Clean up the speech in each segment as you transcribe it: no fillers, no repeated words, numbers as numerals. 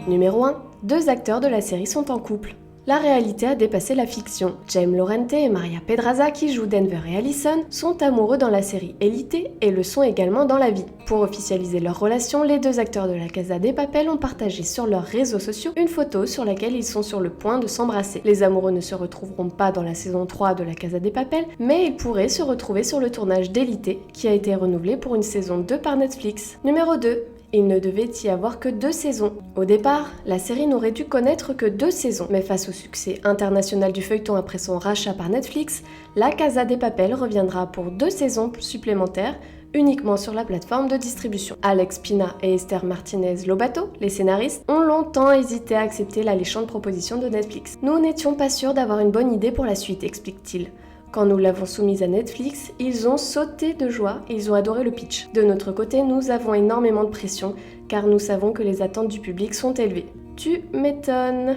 Numéro 1. 2 acteurs de la série sont en couple. La réalité a dépassé la fiction. Jaime Lorente et Maria Pedraza, qui jouent Denver et Allison, sont amoureux dans la série Élite et le sont également dans la vie. Pour officialiser leur relation, les 2 acteurs de La Casa de Papel ont partagé sur leurs réseaux sociaux une photo sur laquelle ils sont sur le point de s'embrasser. Les amoureux ne se retrouveront pas dans la saison 3 de La Casa de Papel, mais ils pourraient se retrouver sur le tournage d'Élite, qui a été renouvelé pour une saison 2 par Netflix. Numéro 2. Il ne devait y avoir que 2 saisons. Au départ, la série n'aurait dû connaître que 2 saisons, mais face au succès international du feuilleton après son rachat par Netflix, La Casa de Papel reviendra pour 2 saisons supplémentaires, uniquement sur la plateforme de distribution. Alex Pina et Esther Martinez Lobato, les scénaristes, ont longtemps hésité à accepter l'alléchante proposition de Netflix. Nous n'étions pas sûrs d'avoir une bonne idée pour la suite, explique-t-il. Quand nous l'avons soumise à Netflix, ils ont sauté de joie et ils ont adoré le pitch. De notre côté, nous avons énormément de pression car nous savons que les attentes du public sont élevées. Tu m'étonnes.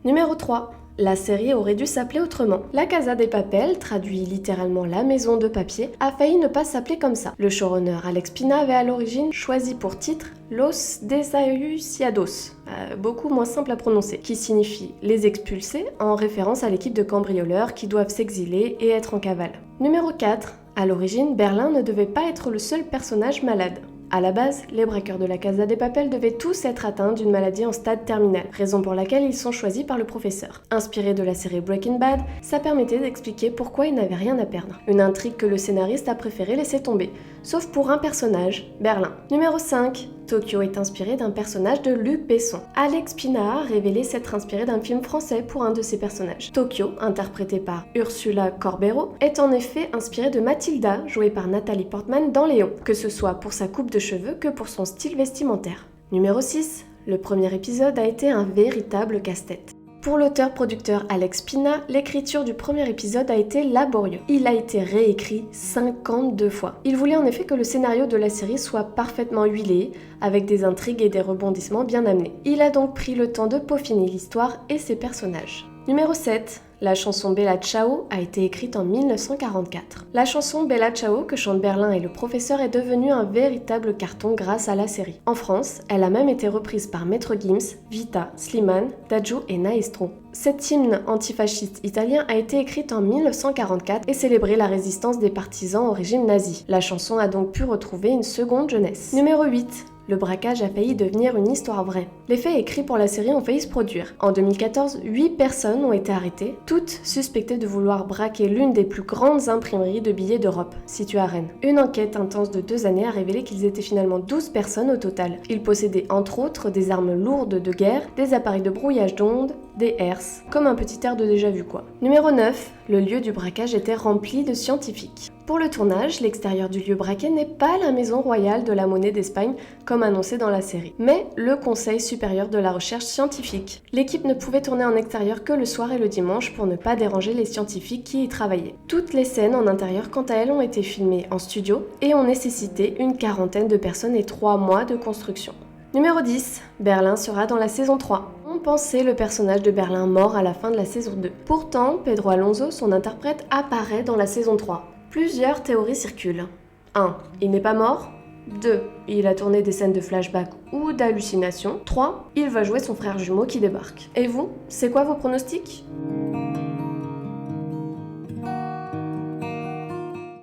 Numéro 3. La série aurait dû s'appeler autrement. La Casa de Papel, traduit littéralement la maison de papier, a failli ne pas s'appeler comme ça. Le showrunner Alex Pina avait à l'origine choisi pour titre Los Desahuciados, beaucoup moins simple à prononcer, qui signifie les expulsés en référence à l'équipe de cambrioleurs qui doivent s'exiler et être en cavale. Numéro 4. À l'origine, Berlin ne devait pas être le seul personnage malade. À la base, les braqueurs de la Casa de Papel devaient tous être atteints d'une maladie en stade terminal, raison pour laquelle ils sont choisis par le professeur. Inspiré de la série Breaking Bad, ça permettait d'expliquer pourquoi ils n'avaient rien à perdre. Une intrigue que le scénariste a préféré laisser tomber, sauf pour un personnage, Berlin. Numéro 5. Tokyo est inspiré d'un personnage de Luc Besson. Alex Pina a révélé s'être inspiré d'un film français pour un de ses personnages. Tokyo, interprété par Ursula Corbero, est en effet inspiré de Mathilda, jouée par Nathalie Portman dans Léon, que ce soit pour sa coupe de cheveux que pour son style vestimentaire. Numéro 6. Le premier épisode a été un véritable casse-tête. Pour l'auteur-producteur Alex Pina, l'écriture du premier épisode a été laborieux. Il a été réécrit 52 fois. Il voulait en effet que le scénario de la série soit parfaitement huilé, avec des intrigues et des rebondissements bien amenés. Il a donc pris le temps de peaufiner l'histoire et ses personnages. Numéro 7. La chanson Bella Ciao a été écrite en 1944. La chanson Bella Ciao que chante Berlin et le professeur est devenue un véritable carton grâce à la série. En France, elle a même été reprise par Maître Gims, Vita, Slimane, Dadju et Maestro. Cet hymne antifasciste italien a été écrite en 1944 et célébrait la résistance des partisans au régime nazi. La chanson a donc pu retrouver une seconde jeunesse. Numéro 8. Le braquage a failli devenir une histoire vraie. Les faits écrits pour la série ont failli se produire. En 2014, 8 personnes ont été arrêtées, toutes suspectées de vouloir braquer l'une des plus grandes imprimeries de billets d'Europe, située à Rennes. Une enquête intense de 2 années a révélé qu'ils étaient finalement 12 personnes au total. Ils possédaient entre autres des armes lourdes de guerre, des appareils de brouillage d'ondes, des herses, comme un petit air de déjà-vu quoi. Numéro 9. Le lieu du braquage était rempli de scientifiques. Pour le tournage, l'extérieur du lieu braqué n'est pas la maison royale de la monnaie d'Espagne comme annoncé dans la série, mais le Conseil supérieur de la recherche scientifique. L'équipe ne pouvait tourner en extérieur que le soir et le dimanche pour ne pas déranger les scientifiques qui y travaillaient. Toutes les scènes en intérieur quant à elles ont été filmées en studio et ont nécessité une 40aine de personnes et 3 mois de construction. Numéro 10. Berlin sera dans la saison 3. On pensait le personnage de Berlin mort à la fin de la saison 2. Pourtant, Pedro Alonso, son interprète, apparaît dans la saison 3. Plusieurs théories circulent. 1. Il n'est pas mort. 2. Il a tourné des scènes de flashback ou d'hallucination. 3. Il va jouer son frère jumeau qui débarque. Et vous, c'est quoi vos pronostics ?